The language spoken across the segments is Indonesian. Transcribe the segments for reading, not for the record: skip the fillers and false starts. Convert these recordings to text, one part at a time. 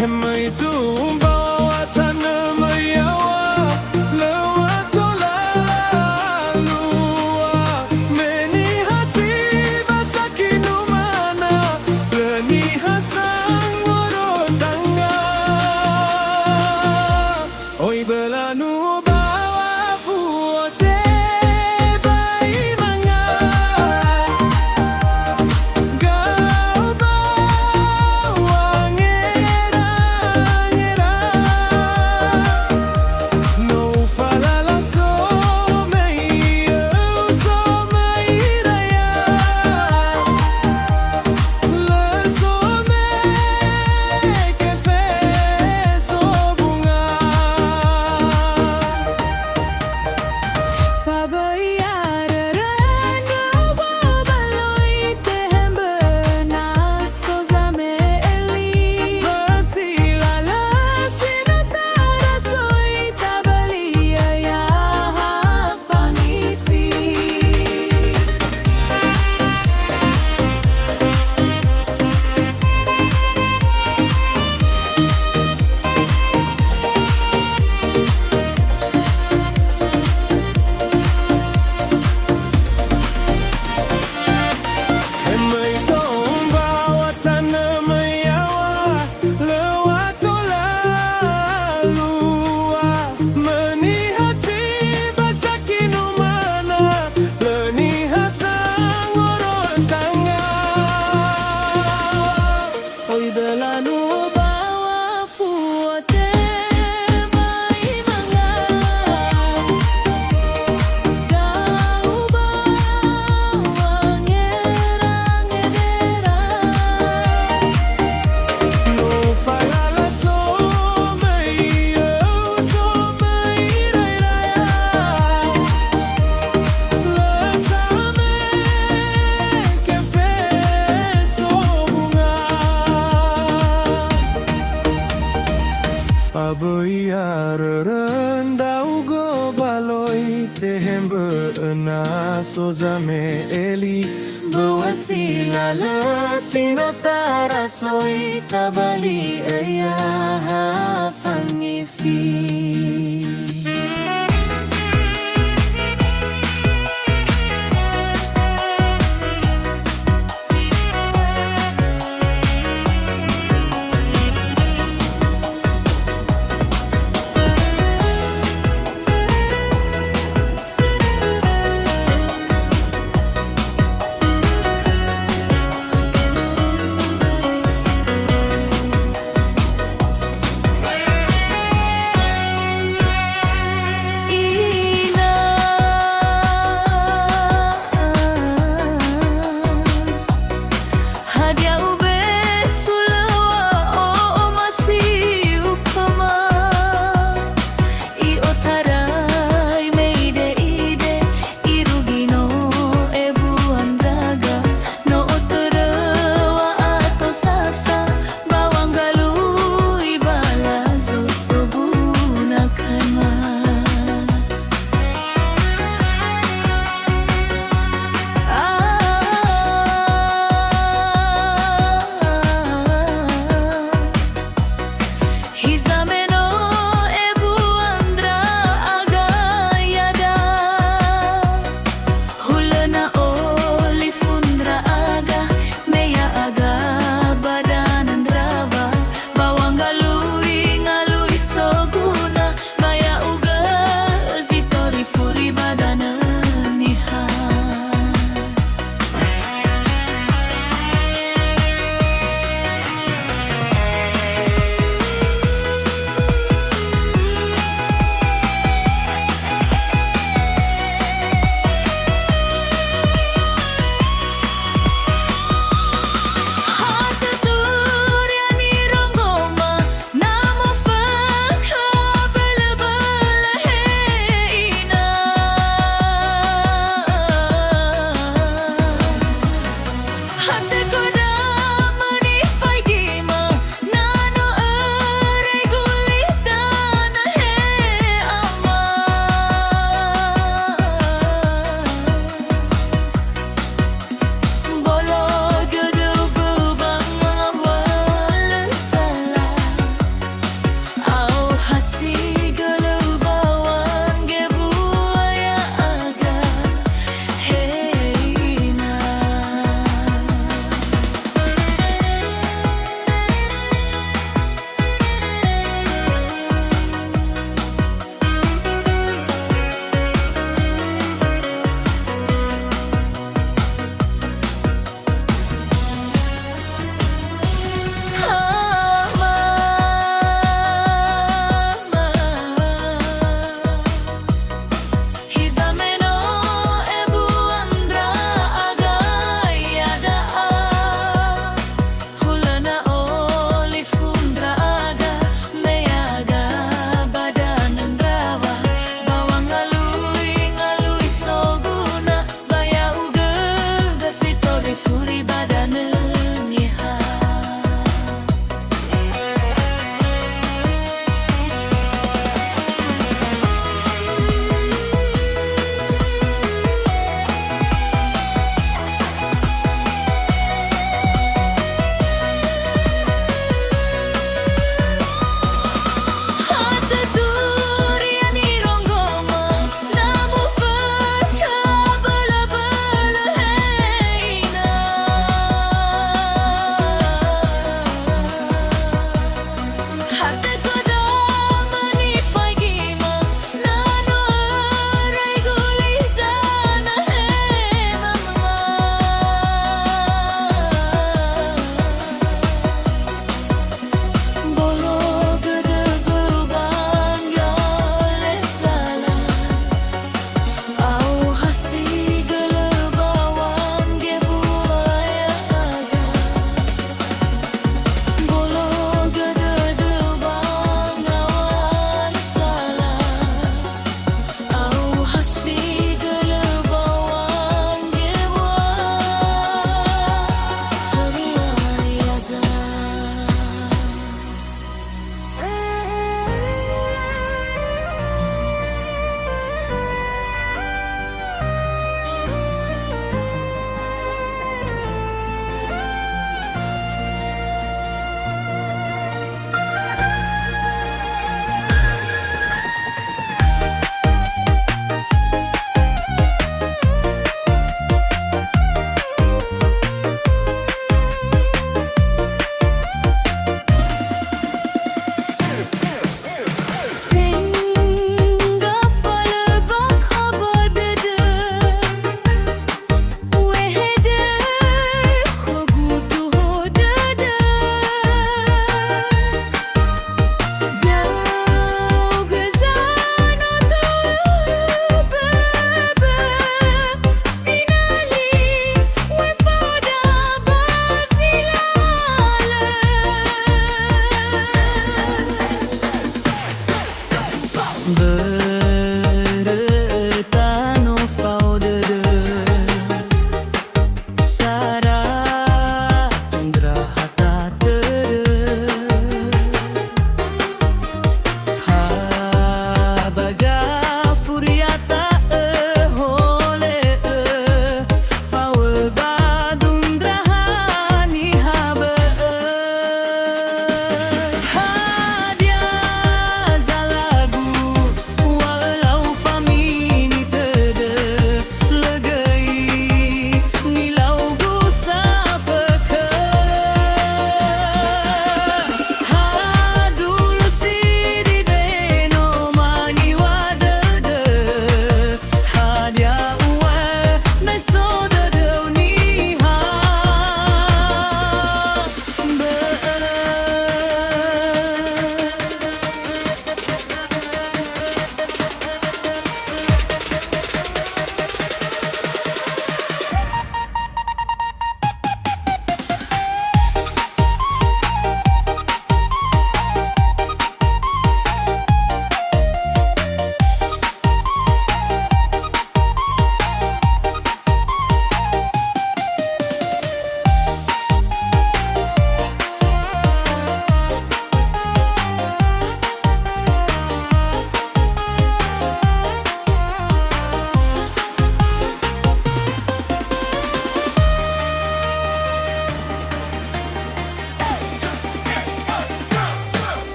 Hema itu bawa tanah meyawa lewat lalu meni hasi basa kinu mana leni hasang ngoro tangga oi belanu bawa fuote bai manga gau bawa ngera ngera no falala so mei raya le so me que fe so bunga Fabayar rana wabaloi tehembena sozame eli Bersilala sinatara soi tabalia ya fangifi Hema itu bawa tanah meyawa lewat lalu meni hasi basa kinu mana leni hasang ngoro tangga oi belanu bawa fuote bai manga gau bawa ngera ngedera no falala so mei raya le same que fe so bunga Fabayar rendau go baloi tehembe ena sozame eli Bewasila sinotara soi tabali ayah fangifi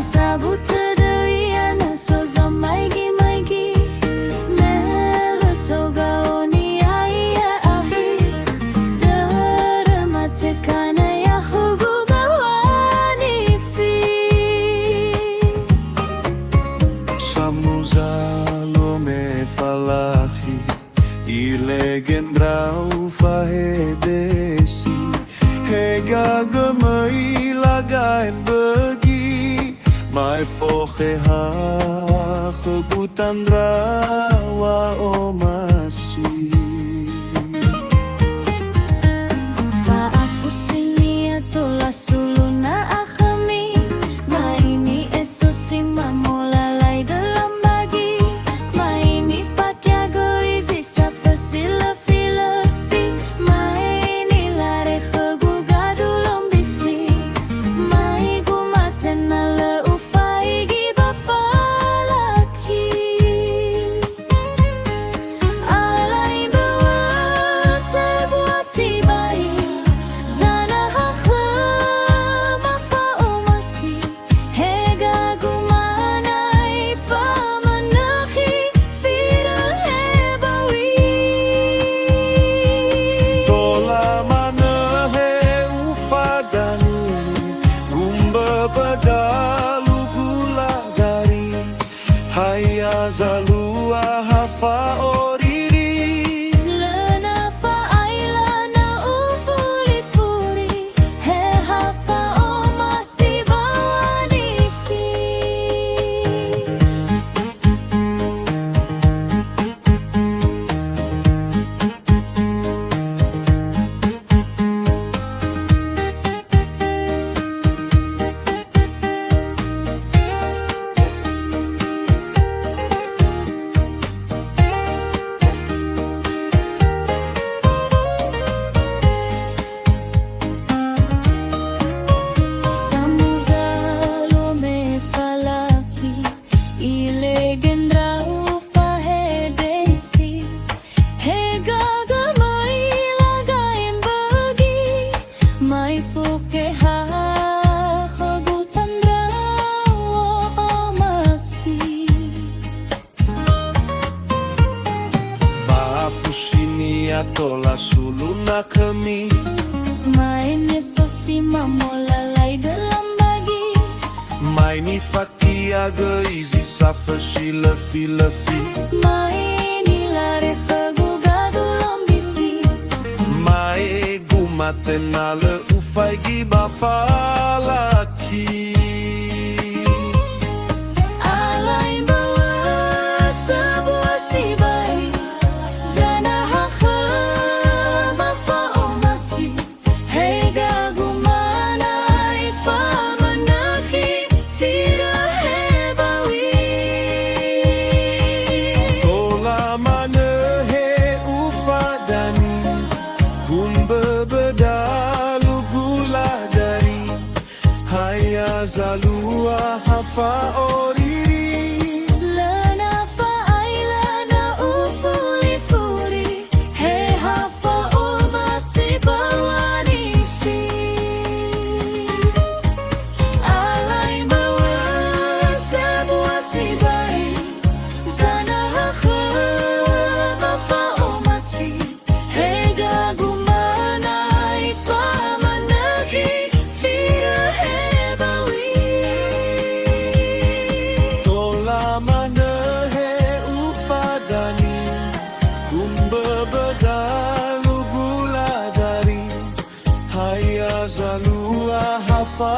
sabut terdiri ana so zamai maigi mele so gaoni ya ahi dermate kana ya hugu gawani fi Samuzalo me falahi ilegendrau fahedesi hega gemai lagain begi mai focheha khugutandra wa omasi Faafusini atola suluna akhami maini esosima molalai dalam bagi maini fakya goizi safa silafi maini lare khaguga dulom bisi mai gumatena le ufai gibafalaki alai bawa sebuah sibai zana hakha mafaumasi hega gumanai famanakhi firal hebawi tola mana he ufadani gumba badalu gula dari haya zalua hafa oriri lana faailana ufuli furi he hafa omasi bawaniki Samuzalo me falaki ilegendrau fahedesi hega gamai lagain bagi mai fukeha khagutandra amasi Vafushini atola suluna kami mai nesosima molalai dalam bagi mai ni fatia geizi safa shilafi lafi mai nilare khaguga dulom bisi mai gumatena le ufai gibafalaki alai bawa sebuah sibai zana hakha mafaumasi hega gumanai famanakhi firal hebawi tola mana he ufadani gumba badalu gula dari haya zalua hafa oriri lana faailana ufuli furi he hafa omasi bawanisi alai bawa sebuah sibai zana hakha mafaumasi hega gumanai famanakhi firal hebawi tola mana he ufadani gumba badalu gula dari haya zalua hafa